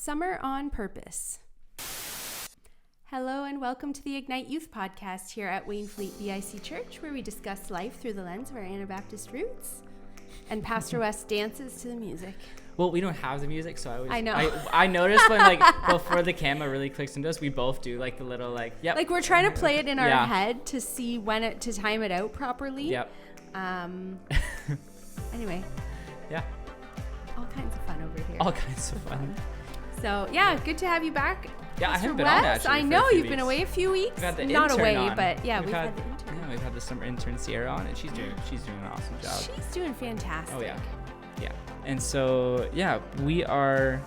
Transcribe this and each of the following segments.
Summer on Purpose. Hello and welcome to the Ignite Youth Podcast here at Waynfleet BIC Church, where we discuss life through the lens of our Anabaptist roots. And Pastor West dances to the music. Well, we don't have the music, so I know. I noticed when, like, before the camera really clicks into us, we both do, like, the little, like, yep. Like, we're trying to play it in our head to see to time it out properly. Yep. Anyway. Yeah. All kinds of fun over here. All kinds of fun. So, yeah, good to have you back. Yeah, Mr. I haven't been West, on, actually, I know, you've weeks. been away a few weeks. We've had the Not intern away, on. but yeah, we've had the intern. Yeah, we've had the summer intern Sierra on, and she's doing an awesome job. She's doing fantastic. Oh, yeah. Yeah. And so, yeah,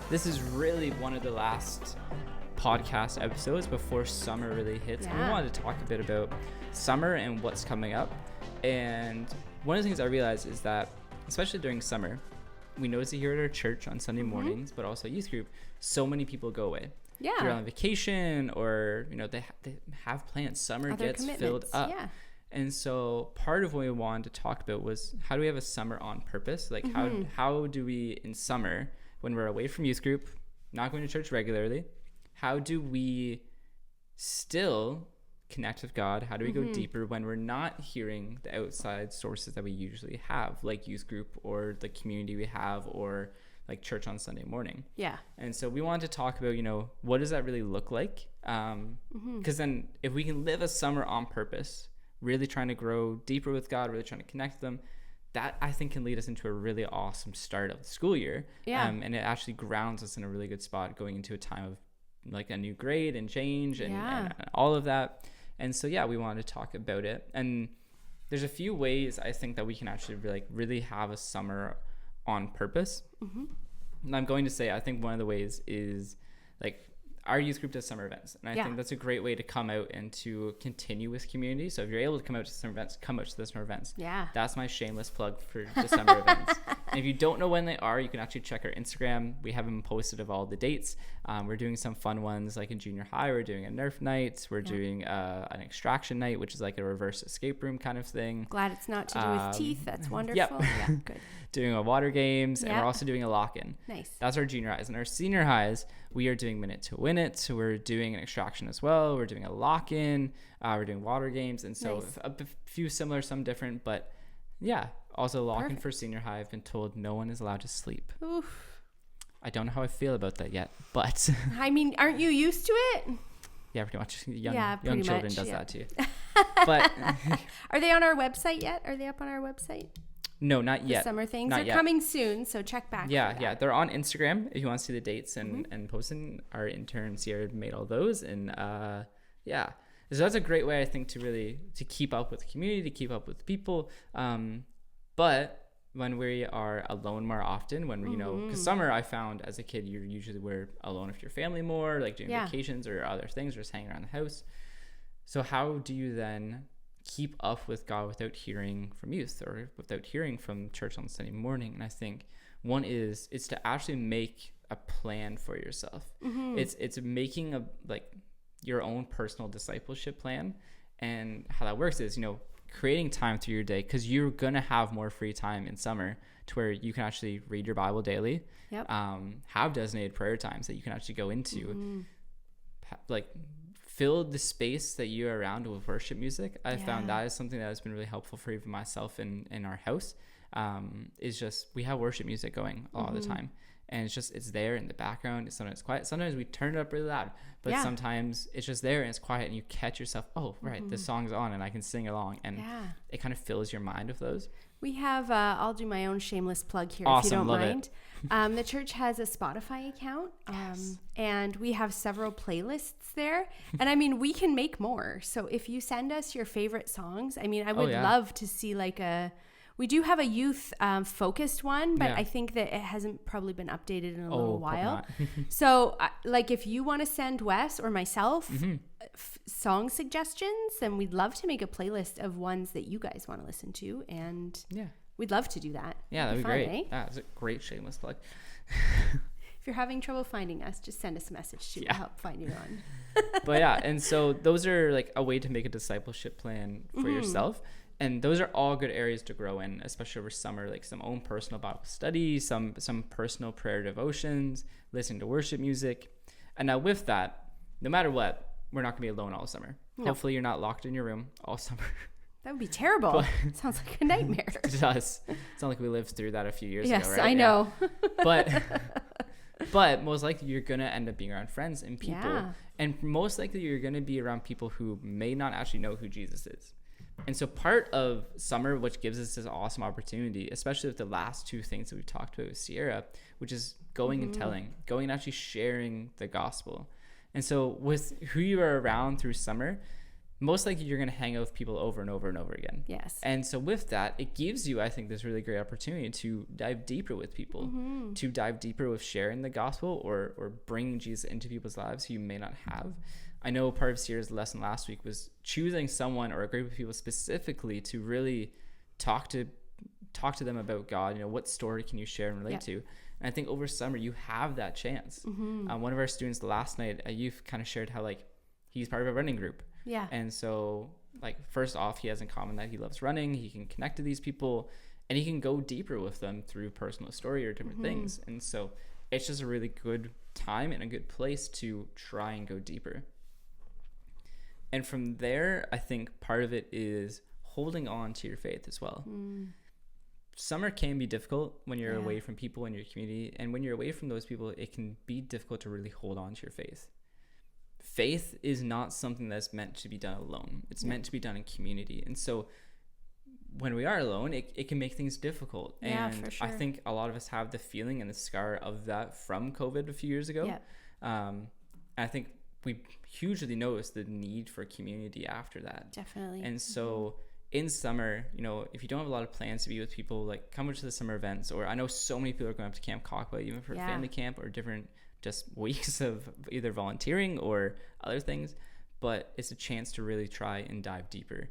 this is really one of the last podcast episodes before summer really hits. Yeah. And we wanted to talk a bit about summer and what's coming up. And one of the things I realized is that, especially during summer, we notice it here at our church on Sunday mornings, but also youth group, so many people go away. Yeah. They're on vacation, or, you know, they have plans. Summer Other gets filled up. Yeah. And so part of what we wanted to talk about was, how do we have a summer on purpose? Like, how do we, in summer, when we're away from youth group, not going to church regularly, how do we still connect with God? How do we go deeper when we're not hearing the outside sources that we usually have, like youth group or the community we have, or like church on Sunday morning? Yeah. And so we wanted to talk about, you know, what does that really look like? Because then if we can live a summer on purpose, really trying to grow deeper with God, really trying to connect with them, that I think can lead us into a really awesome start of the school year. Yeah. And it actually grounds us in a really good spot going into a time of like a new grade and change and all of that. And so, yeah, we wanted to talk about it. And there's a few ways I think that we can actually really have a summer on purpose. And I'm going to say, I think one of the ways is, like, our youth group does summer events, and I think that's a great way to come out and to continue with community. So if you're able to come out to summer events, come out to the summer events. Yeah, that's my shameless plug for the summer events. And if you don't know when they are, you can actually check our Instagram. We have them posted of all the dates. We're doing some fun ones, like in junior high, we're doing a Nerf night, we're doing an extraction night, which is like a reverse escape room kind of thing. Glad it's not to do with teeth. That's wonderful. Yep. Yeah, good. Doing a water games, and we're also doing a lock-in. Nice. That's our junior highs. And our senior highs, we are doing minute to win it. So we're doing an extraction as well. We're doing a lock-in. We're doing water games. And so a few similar, some different. But yeah, also lock-in for senior high. I've been told no one is allowed to sleep. Oof. I don't know how I feel about that yet, but I mean, aren't you used to it? Yeah, pretty much. Young children does that too. But are they on our website yet? Are they up on our website? No, not yet. The summer things are coming soon, so check back. Yeah. They're on Instagram if you want to see the dates and posting. Our intern Sierra made all those, and so that's a great way, I think, to keep up with the community, to keep up with people. But when we are alone more often, when we, because summer, I found as a kid, we're alone with your family more, like doing vacations or other things, or just hanging around the house. So how do you then keep up with God without hearing from youth or without hearing from church on Sunday morning? And I think one is to actually make a plan for yourself. It's making your own personal discipleship plan. And how that works is, creating time through your day, because you're gonna have more free time in summer to where you can actually read your Bible daily. Have designated prayer times that you can actually go into. Fill the space that you're around with worship music. I found that is something that has been really helpful for even myself in our house. Is just, we have worship music going all the time, and it's there in the background. Sometimes it's quiet, sometimes we turn it up really loud, but sometimes it's just there and it's quiet, and you catch yourself, this song's on and I can sing along, and it kind of fills your mind with those. We have I'll do my own shameless plug here. Awesome, if you don't mind. The church has a Spotify account, and we have several playlists there, and I mean, we can make more. So if you send us your favorite songs, I mean, I would love to see we do have a youth focused one, but I think that it hasn't probably been updated in a little while. So if you want to send Wes or myself song suggestions, then we'd love to make a playlist of ones that you guys want to listen to, and we'd love to do that. Yeah, that'd be fun, great. That's a great shameless plug. If you're having trouble finding us, just send us a message too. We'll help find you on. But and so those are a way to make a discipleship plan for yourself. And those are all good areas to grow in, especially over summer, like some own personal Bible study, some personal prayer devotions, listening to worship music. And now with that, no matter what, we're not gonna be alone all summer. No. Hopefully you're not locked in your room all summer. That would be terrible. Sounds like a nightmare. It does. It's not like we lived through that a few years ago, right? Yes, I know. But most likely you're going to end up being around friends and people. Yeah. And most likely you're going to be around people who may not actually know who Jesus is. And so part of summer, which gives us this awesome opportunity, especially with the last two things that we've talked about with Sierra, which is going and telling, going and actually sharing the gospel. And so with who you are around through summer, most likely you're going to hang out with people over and over and over again. Yes. And so with that, it gives you, I think, this really great opportunity to dive deeper with people, to dive deeper with sharing the gospel or bringing Jesus into people's lives who you may not have. I know part of Sierra's lesson last week was choosing someone or a group of people specifically to really talk to them about God. You know, what story can you share and relate to? And I think over summer, you have that chance. One of our students last night at youth kind of shared how, like, he's part of a running group. Yeah. And so, like, first off, he has in common that he loves running. He can connect to these people and he can go deeper with them through personal story or different things. And so it's just a really good time and a good place to try and go deeper. And from there, I think part of it is holding on to your faith as well. Summer can be difficult when you're away from people in your community. And when you're away from those people, it can be difficult to really hold on to your faith. Faith is not something that's meant to be done alone. It's meant to be done in community. And so when we are alone, it can make things difficult. And for sure. I think a lot of us have the feeling and the scar of that from COVID a few years ago. And I think we hugely noticed the need for community after that. Definitely. And so in summer, you know, if you don't have a lot of plans to be with people, like, come to the summer events. Or I know so many people are going up to Camp Cockaway, even for family camp or different just weeks of either volunteering or other things, but it's a chance to really try and dive deeper.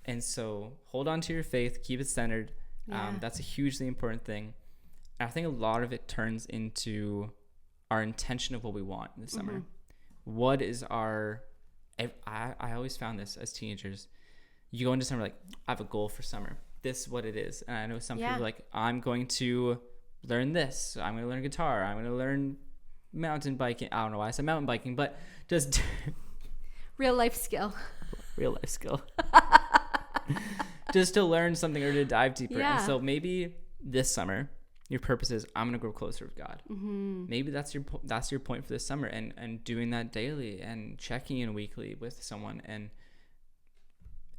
And so hold on to your faith, keep it centered. That's a hugely important thing. And I think a lot of it turns into our intention of what we want in the summer. What is our, I always found this as teenagers, you go into summer like, I have a goal for summer. This is what it is. And I know some people are like, I'm going to learn this. I'm going to learn guitar. I'm going to learn mountain biking. I don't know why I said mountain biking, but just real life skill just to learn something or to dive deeper. And so maybe this summer your purpose is, I'm gonna grow closer with God. Maybe that's your point for this summer, and doing that daily and checking in weekly with someone. And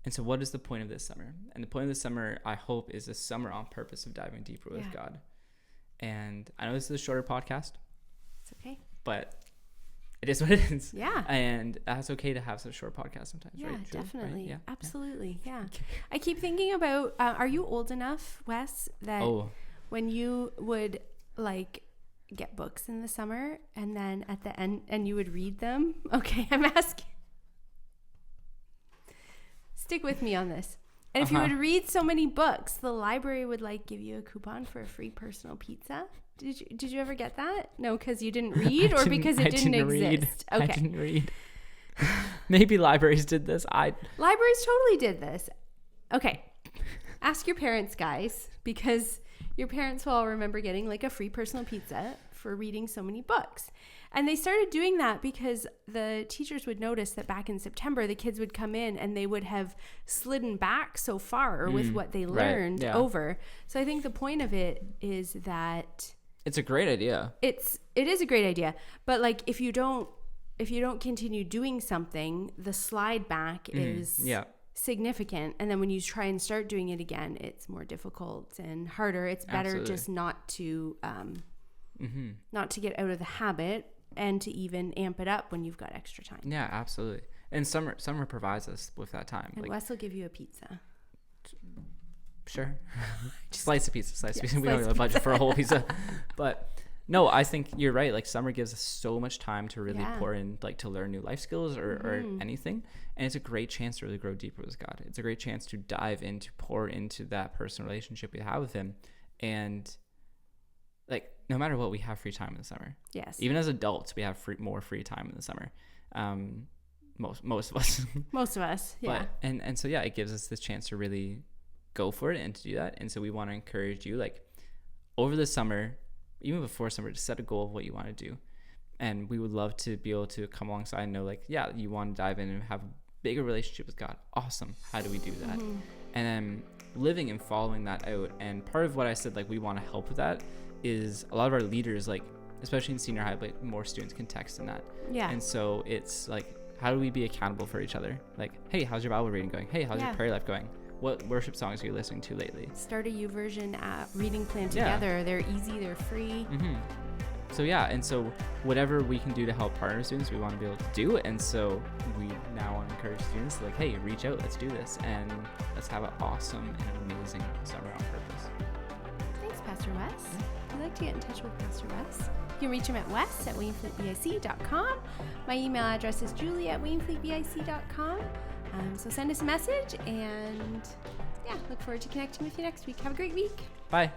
so what is the point of this summer? And the point of this summer, I hope, is a summer on purpose of diving deeper with God. And I know this is a shorter podcast. It's okay. But it is what it is. Yeah. And that's okay to have such short podcasts sometimes, right? Yeah, definitely. Right? Yeah. Absolutely. Yeah. I keep thinking about, are you old enough, Wes, that when you would, like, get books in the summer and then at the end, and you would read them? Okay, I'm asking. Stick with me on this. And if you would read so many books, the library would, like, give you a coupon for a free personal pizza. Did you ever get that? No, because you didn't read, or because it didn't exist? Okay. I didn't read. Maybe libraries did this. Libraries totally did this. Okay. Ask your parents, guys, because your parents will all remember getting, like, a free personal pizza for reading so many books. And they started doing that because the teachers would notice that back in September, the kids would come in and they would have slidden back so far with what they learned over. So I think the point of it is that it's a great idea. It is a great idea. But, like, if you don't continue doing something, the slide back is significant. And then when you try and start doing it again, it's more difficult and harder. It's better just not to get out of the habit, and to even amp it up when you've got extra time. Yeah, absolutely. And summer provides us with that time. And, like, Wes will give you a pizza. Sure. Slice of pizza. We don't have a budget for a whole pizza. But no, I think you're right. Like, summer gives us so much time to really pour in, like, to learn new life skills or anything. And it's a great chance to really grow deeper with God. It's a great chance to dive into, pour into that personal relationship we have with him. And, like, no matter what, we have free time in the summer. Yes. Even as adults, we have more free time in the summer. most of us. Most of us, yeah. But, and so, yeah, it gives us this chance to really go for it and to do that. And so we want to encourage you, like, over the summer, even before summer, to set a goal of what you want to do. And we would love to be able to come alongside and know, like, yeah, you want to dive in and have a bigger relationship with God. Awesome. How do we do that? And then living and following that out. And part of what I said, like, we want to help with that is a lot of our leaders, like, especially in senior high, like, more students can text in that. Yeah. And so it's like, how do we be accountable for each other? Like, hey, how's your Bible reading going? Hey, how's your prayer life going? What worship songs are you listening to lately? Start a YouVersion app reading plan together. They're easy, they're free. So yeah, and so whatever we can do to help partner students, we want to be able to do. And so we now want to encourage students, like, hey, reach out, let's do this, and let's have an awesome and amazing summer on purpose. Thanks, Pastor Wes. If you'd like to get in touch with Pastor Wes, you can reach him at wes@waynefleetbic.com. My email address is julie@waynefleetbic.com. So send us a message, and yeah, look forward to connecting with you next week. Have a great week. Bye.